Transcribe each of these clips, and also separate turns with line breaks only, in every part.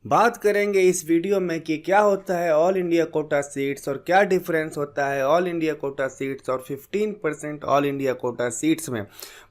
बात करेंगे इस वीडियो में कि क्या होता है ऑल इंडिया कोटा सीट्स और क्या डिफरेंस होता है ऑल इंडिया कोटा सीट्स और 15% ऑल इंडिया कोटा सीट्स में।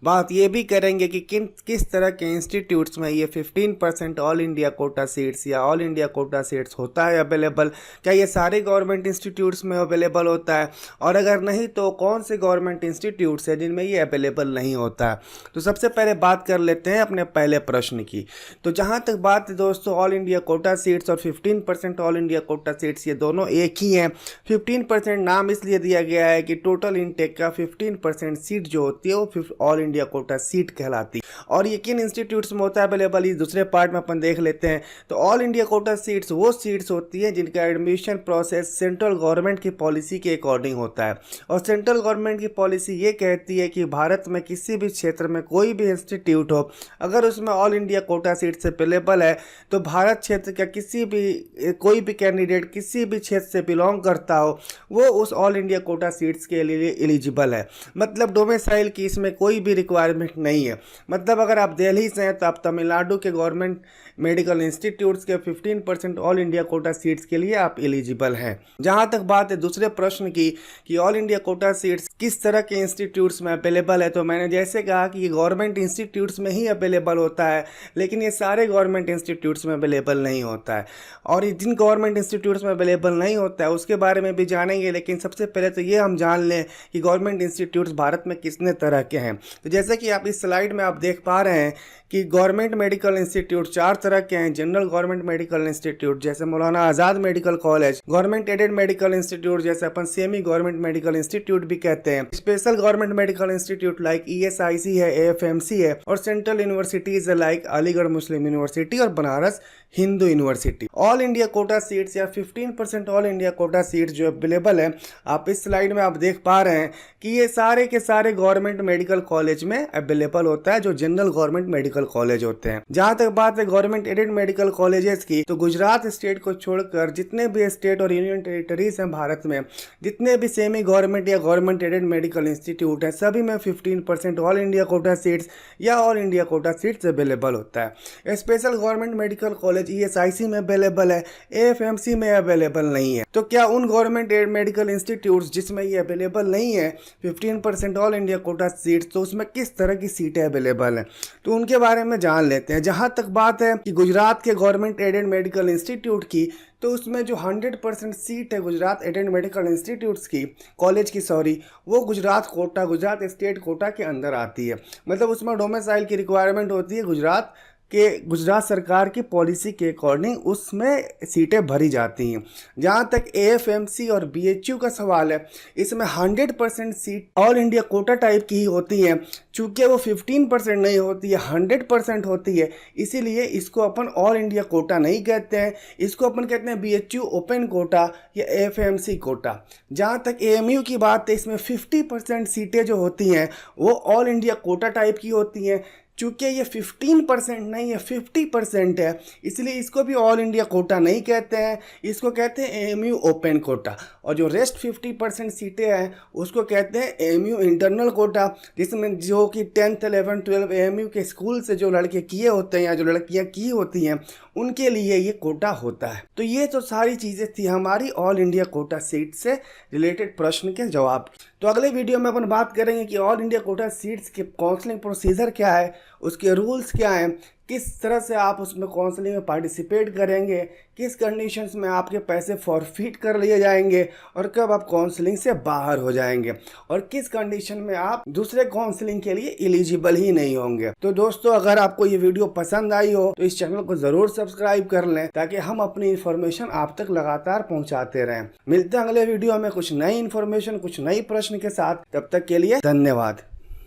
बात ये भी करेंगे कि किस तरह के इंस्टीट्यूट्स में ये 15% ऑल इंडिया कोटा सीट्स या ऑल इंडिया कोटा सीट्स होता है अवेलेबल। क्या ये सारे गवर्नमेंट इंस्टीट्यूट्स में अवेलेबल होता है, और अगर नहीं तो कौन से गवर्नमेंट इंस्टीट्यूट्स हैं जिनमें ये अवेलेबल नहीं होता है। तो सबसे पहले बात कर लेते हैं अपने पहले प्रश्न की। तो जहाँ तक बात है दोस्तों, ऑल इंडिया कोटा सीट्स और 15% ऑल इंडिया कोटा सीट्स ये दोनों एक ही हैं। 15% नाम इसलिए दिया गया है कि टोटल इनटेक का 15% सीट जो होती है वो ऑल इंडिया कोटा सीट कहलाती है। और ये किन इंस्टीट्यूट्स में होता है अवेलेबल, इस दूसरे पार्ट में अपन देख लेते हैं। तो ऑल इंडिया कोटा सीट्स वो सीट्स होती हैं जिनका एडमिशन प्रोसेस सेंट्रल गवर्नमेंट की पॉलिसी के अकॉर्डिंग होता है। और सेंट्रल गवर्नमेंट की पॉलिसी ये कहती है कि भारत में किसी भी क्षेत्र में कोई भी इंस्टीट्यूट हो, अगर उसमें all India quota seats available है तो भारत क्षेत्र का कोई भी कैंडिडेट किसी भी क्षेत्र से बिलोंग करता हो वो उस ऑल इंडिया कोटा सीट्स के लिए एलिजिबल है। मतलब डोमिसाइल की इसमें कोई भी रिक्वायरमेंट नहीं है। मतलब अगर आप दिल्ली से हैं तो आप तमिलनाडु के गवर्नमेंट मेडिकल इंस्टीट्यूट्स के 15% ऑल इंडिया कोटा सीट्स के लिए आप एलिजिबल हैं। जहाँ तक बात है दूसरे प्रश्न की कि ऑल इंडिया कोटा सीट्स किस तरह के इंस्टीट्यूट्स में अवेलेबल है, तो मैंने जैसे कहा कि ये गवर्नमेंट इंस्टीट्यूट्स में ही अवेलेबल होता है, लेकिन ये सारे गवर्नमेंट इंस्टीट्यूट्स में अवेलेबल नहीं होता है। और जिन गवर्नमेंट इंस्टीट्यूट्स में अवेलेबल नहीं होता है उसके बारे में भी जानेंगे, लेकिन सबसे पहले तो ये हम जान लें कि गवर्नमेंट इंस्टीट्यूट्स भारत में कितने तरह के हैं। तो जैसे कि आप इस स्लाइड में आप देख पा रहे हैं कि गवर्नमेंट मेडिकल इंस्टीट्यूट 4 तरह के हैं। जनरल गवर्नमेंट मेडिकल इंस्टीट्यूट जैसे Maulana Azad medical college, government aided medical institute जैसे अपन सेमी गवर्नमेंट मेडिकल इंस्टीट्यूट भी कहते हैं, special government medical institute like ESIC है, AFMC है, और central universities like Aligarh Muslim university और Banaras Hindu university. All India quota seats या 15% ऑल इंडिया कोटा सीट्स जो अवेलेबल है, आप इस स्लाइड में आप देख पा रहे हैं कि ये सारे के सारे गवर्नमेंट मेडिकल कॉलेज में अवेलेबल होता है, जो जनरल गवर्नमेंट मेडिकल कॉलेज होते हैं। जहां तक बात है गवर्नमेंट एडेड मेडिकल कॉलेजेस की, तो गुजरात स्टेट को छोड़कर जितने भी स्टेट और यूनियन टेरिटरीज हैं भारत में, जितने भी सेमी गवर्नमेंट या गवर्नमेंट एडेड मेडिकल इंस्टीट्यूट है, सभी में 15% ऑल इंडिया कोटा सीट्स या all India quota seats available होता है। Special government medical college ESIC में अवेलेबल है, AFMC में अवेलेबल नहीं है। तो क्या उन गवर्नमेंट एडेड मेडिकल इंस्टीट्यूट्स जिसमें ये अवेलेबल नहीं है 15% ऑल इंडिया कोटा सीट्स, तो उसमें किस तरह की सीटें अवेलेबल हैं, तो उनके बारे में जान लेते हैं। जहां तक बात है कि गुजरात के गवर्नमेंट एडेड मेडिकल इंस्टीट्यूट की, तो उसमें जो 100% सीट है गुजरात एडेड मेडिकल इंस्टीट्यूट्स की कॉलेज की वो गुजरात कोटा, गुजरात स्टेट कोटा के अंदर आती है। मतलब उसमें डोमिसाइल की रिक्वायरमेंट होती है गुजरात सरकार की पॉलिसी के अकॉर्डिंग उसमें सीटें भरी जाती हैं। जहाँ तक AFMC और BHU का सवाल है, इसमें 100% seat all India Kota type की ही होती हैं। चूँकि वो 15% नहीं होती है, 100% होती है, इसीलिए इसको अपन ऑल इंडिया कोटा नहीं कहते हैं, इसको अपन कहते हैं BHU ओपन कोटा या AFMC कोटा। जहाँ तक AMU की बात है, इसमें 50% सीटें जो होती हैं वो ऑल इंडिया कोटा टाइप की होती हैं। चूँकि ये 15% नहीं है, 50% है, इसलिए इसको भी ऑल इंडिया कोटा नहीं कहते हैं, इसको कहते हैं AMU ओपन कोटा। और जो रेस्ट 50% सीटें हैं उसको कहते हैं AMU इंटरनल कोटा, जिसमें जो कि 10th 11th 12 AMU के स्कूल से जो लड़के किए होते हैं या जो लड़कियां की होती हैं उनके लिए ये कोटा होता है। तो ये तो सारी चीज़ें थी हमारी ऑल इंडिया कोटा सीट से रिलेटेड प्रश्न के जवाब। तो अगले वीडियो में अपन बात करेंगे कि ऑल इंडिया कोटा सीट्स के काउंसलिंग प्रोसीजर क्या है, उसके रूल्स क्या हैं, किस तरह से आप उसमें काउंसलिंग में पार्टिसिपेट करेंगे, किस कंडीशंस में आपके पैसे फॉरफिट कर लिए जाएंगे और कब आप काउंसलिंग से बाहर हो जाएंगे, और किस कंडीशन में आप दूसरे काउंसलिंग के लिए एलिजिबल ही नहीं होंगे। तो दोस्तों, अगर आपको ये वीडियो पसंद आई हो तो इस चैनल को ज़रूर सब्सक्राइब कर लें ताकि हम अपनी इन्फॉर्मेशन आप तक लगातार पहुँचाते रहें। मिलते हैं अगले वीडियो में कुछ नई इन्फॉर्मेशन, कुछ नई प्रश्न के साथ। तब तक के लिए धन्यवाद।